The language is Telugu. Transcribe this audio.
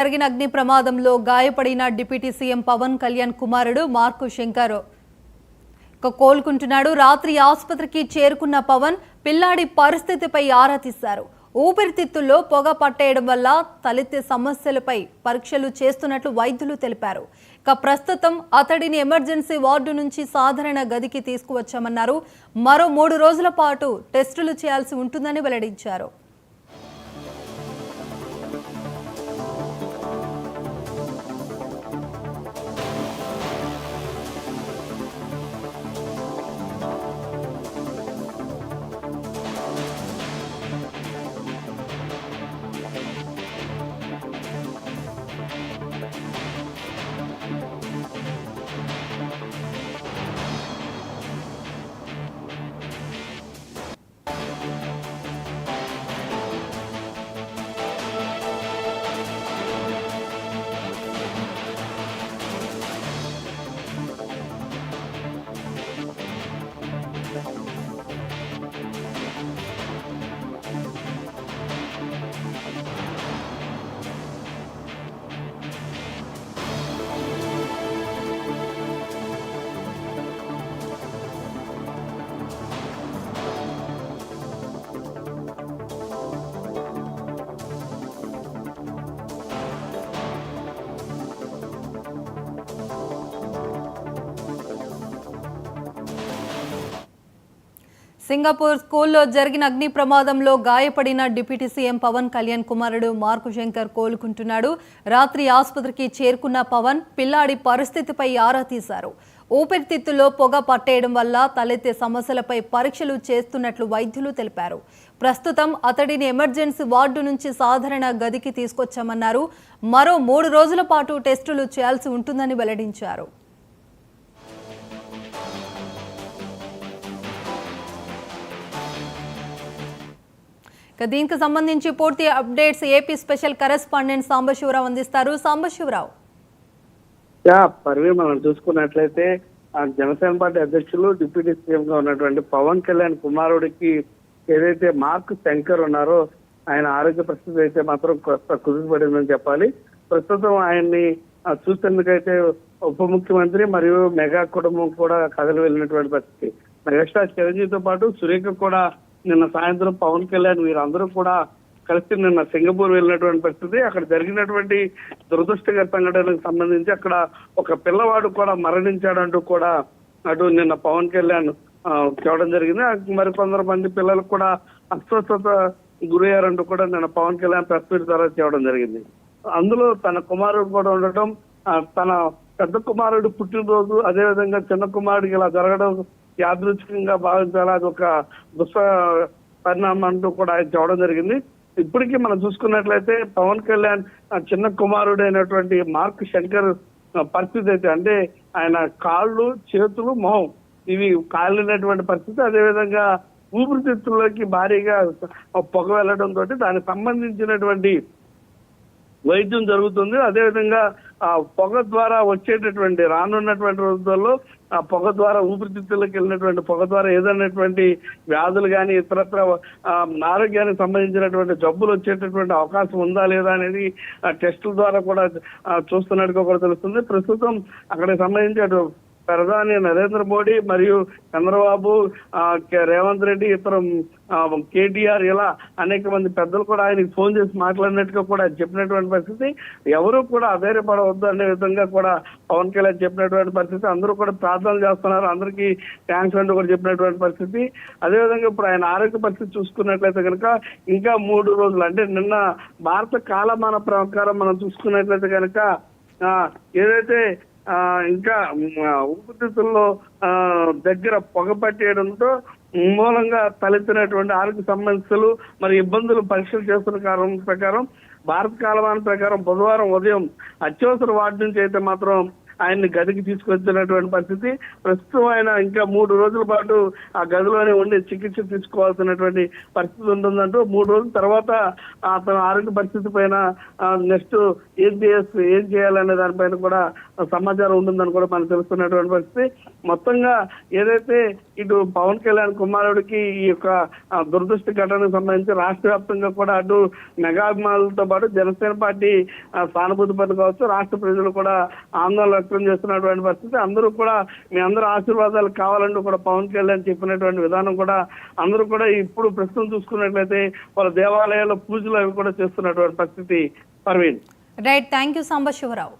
జరిగిన అగ్ని ప్రమాదంలో గాయపడిన డిప్యూటీ సీఎం పవన్ కళ్యాణ్ కుమారుడు మార్కు శంకర్ కోలుకుంటున్నాడు. రాత్రి ఆసుపత్రికి చేరుకున్న పవన్ పిల్లాడి పరిస్థితిపై ఆరా తీశారు. ఊపిరితిత్తుల్లో పొగ పట్టేయడం వల్ల తలెత్తే సమస్యలపై పరీక్షలు చేస్తున్నట్లు వైద్యులు తెలిపారు. ప్రస్తుతం అతడిని ఎమర్జెన్సీ వార్డు నుంచి సాధారణ గదికి తీసుకువచ్చామన్నారు. మరో 3 రోజుల పాటు టెస్టులు చేయాల్సి ఉంటుందని వెల్లడించారు. సింగపూర్ స్కూల్లో జరిగిన అగ్ని ప్రమాదంలో గాయపడిన డిప్యూటీ సీఎం పవన్ కళ్యాణ్ కుమారుడు మార్కు శంకర్ కోలుకుంటున్నాడు. రాత్రి ఆసుపత్రికి చేరుకున్న పవన్ పిల్లాడి పరిస్థితిపై ఆరా తీశారు. ఊపిరితిత్తుల్లో పొగ పట్టేయడం వల్ల తలెత్తే సమస్యలపై పరీక్షలు చేస్తున్నట్లు వైద్యులు తెలిపారు. ప్రస్తుతం అతడిని ఎమర్జెన్సీ వార్డు నుంచి సాధారణ గదికి తీసుకొచ్చామన్నారు. మరో 3 రోజుల పాటు టెస్టులు చేయాల్సి ఉంటుందని వెల్లడించారు. దీనికి సంబంధించి పూర్తి updates AP special correspondent Sambasivarao అందిస్తారు. సాంబశివరావు, మనం చూసుకున్నట్లయితే జనసేన పార్టీ అధ్యక్షులు డిప్యూటీ సీఎం గా ఉన్నటువంటి పవన్ కళ్యాణ్ కుమారుడికి ఏదైతే మార్క్ శంకర్ ఉన్నారో ఆయన ఆరోగ్య పరిస్థితి అయితే మాత్రం కుదురుపడిందని చెప్పాలి. ప్రస్తుతం ఆయన్ని చూసేందుకైతే ఉప ముఖ్యమంత్రి మరియు మెగా కుటుంబం కూడా కథలు వెళ్ళినటువంటి పరిస్థితి. మెగాస్టార్ చిరంజీవితో పాటు సురేఖ కూడా నిన్న సాయంత్రం పవన్ కళ్యాణ్ వీరందరూ కూడా కలిసి నిన్న సింగపూర్ వెళ్ళినటువంటి పరిస్థితి. అక్కడ జరిగినటువంటి దురదృష్టకర సంఘటనకు సంబంధించి అక్కడ ఒక పిల్లవాడు కూడా మరణించాడంటూ కూడా అటు నిన్న పవన్ కళ్యాణ్ చెప్పడం జరిగింది. మరికొందరు మంది పిల్లలకు కూడా అస్వస్థత గురయ్యారంటూ కూడా నిన్న పవన్ కళ్యాణ్ ప్రెస్ మీట్ ద్వారా చెప్పడం జరిగింది. అందులో తన కుమారుడు కూడా ఉండటం, తన పెద్ద కుమారుడు పుట్టినరోజు, అదేవిధంగా చిన్న కుమారుడికి ఇలా జరగడం యాదృచ్ఛికంగా భావించాలి, అది ఒక పరిణామం అంటూ కూడా ఆయన చెప్పడం జరిగింది. ఇప్పటికీ మనం చూసుకున్నట్లయితే పవన్ కళ్యాణ్ చిన్న కుమారుడు అయినటువంటి మార్క్ శంకర్ పరిస్థితి అయితే అంటే ఆయన కాళ్ళు, చేతులు, మొహం ఇవి కాలినటువంటి పరిస్థితి. అదేవిధంగా ఊపిరితిత్తుల్లోకి భారీగా పొగ వెళ్లడం తోటి దానికి సంబంధించినటువంటి వైద్యం జరుగుతుంది. అదేవిధంగా ఆ పొగ ద్వారా వచ్చేటటువంటి రానున్నటువంటి రోజుల్లో ఆ పొగ ద్వారా ఊపిరితిత్తుల్లోకి వెళ్ళినటువంటి పొగ ద్వారా ఏదైనటువంటి వ్యాధులు కానీ ఇతరత్ర ఆరోగ్యానికి సంబంధించినటువంటి జబ్బులు వచ్చేటటువంటి అవకాశం ఉందా లేదా అనేది టెస్టుల ద్వారా కూడా చూస్తున్నట్టుగా కూడా తెలుస్తుంది. ప్రస్తుతం అక్కడికి సంబంధించి అటు ప్రధాని నరేంద్ర మోడీ మరియు చంద్రబాబు, రేవంత్ రెడ్డి, ఇతర కేటీఆర్ ఇలా అనేక మంది పెద్దలు కూడా ఆయనకి ఫోన్ చేసి మాట్లాడినట్టుగా కూడా చెప్పినటువంటి పరిస్థితి. ఎవరు కూడా అధైర్యపడవద్దు అనే విధంగా కూడా పవన్ కళ్యాణ్ చెప్పినటువంటి పరిస్థితి. అందరూ కూడా ప్రార్థనలు చేస్తున్నారు, అందరికీ థ్యాంక్స్ అంటూ కూడా చెప్పినటువంటి పరిస్థితి. అదేవిధంగా ఇప్పుడు ఆయన ఆరోగ్య పరిస్థితి చూసుకున్నట్లయితే కనుక ఇంకా 3 రోజులు అంటే నిన్న భారత కాలమాన ప్రకారం మనం చూసుకున్నట్లయితే కనుక ఏదైతే ఇంకా ఊపిరితిత్తుల్లో దగ్గర పొగ పట్టేయడంతో మూలంగా తలెత్తినటువంటి ఆరోగ్య సమస్యలు మరి ఇబ్బందులు పరీక్షలు చేస్తున్న కారణం ప్రకారం భారత కాలమాన ప్రకారం బుధవారం ఉదయం అత్యవసర వార్డు నుంచి అయితే మాత్రం ఆయన్ని గదికి తీసుకొచ్చినటువంటి పరిస్థితి. ప్రస్తుతం ఆయన ఇంకా 3 రోజుల పాటు ఆ గదిలోనే ఉండి చికిత్స తీసుకోవాల్సినటువంటి పరిస్థితి ఉంటుందంటూ 3 రోజుల తర్వాత తన ఆరోగ్య పరిస్థితి పైన నెక్స్ట్ ఏం చేయాలనే దానిపైన కూడా సమాచారం ఉంటుందని కూడా మనకు తెలుస్తున్నటువంటి పరిస్థితి. మొత్తంగా ఏదైతే ఇటు పవన్ కళ్యాణ్ కుమారుడికి ఈ యొక్క దురదృష్ట ఘటనకు సంబంధించి రాష్ట్ర వ్యాప్తంగా కూడా అటు మెగాభిమానులతో పాటు జనసేన పార్టీ సానుభూతి పని కావచ్చు, రాష్ట్ర ప్రజలు కూడా ఆందోళన వ్యక్తం చేస్తున్నటువంటి పరిస్థితి. అందరూ కూడా మీ అందరూ ఆశీర్వాదాలు కావాలంటూ కూడా పవన్ కళ్యాణ్ చెప్పినటువంటి విధానం కూడా అందరూ కూడా ఇప్పుడు ప్రస్తుతం చూసుకున్నట్లయితే వాళ్ళ దేవాలయాల్లో పూజలు అవి కూడా చేస్తున్నటువంటి పరిస్థితి. Parveen. Right, thank you Sambasivarao.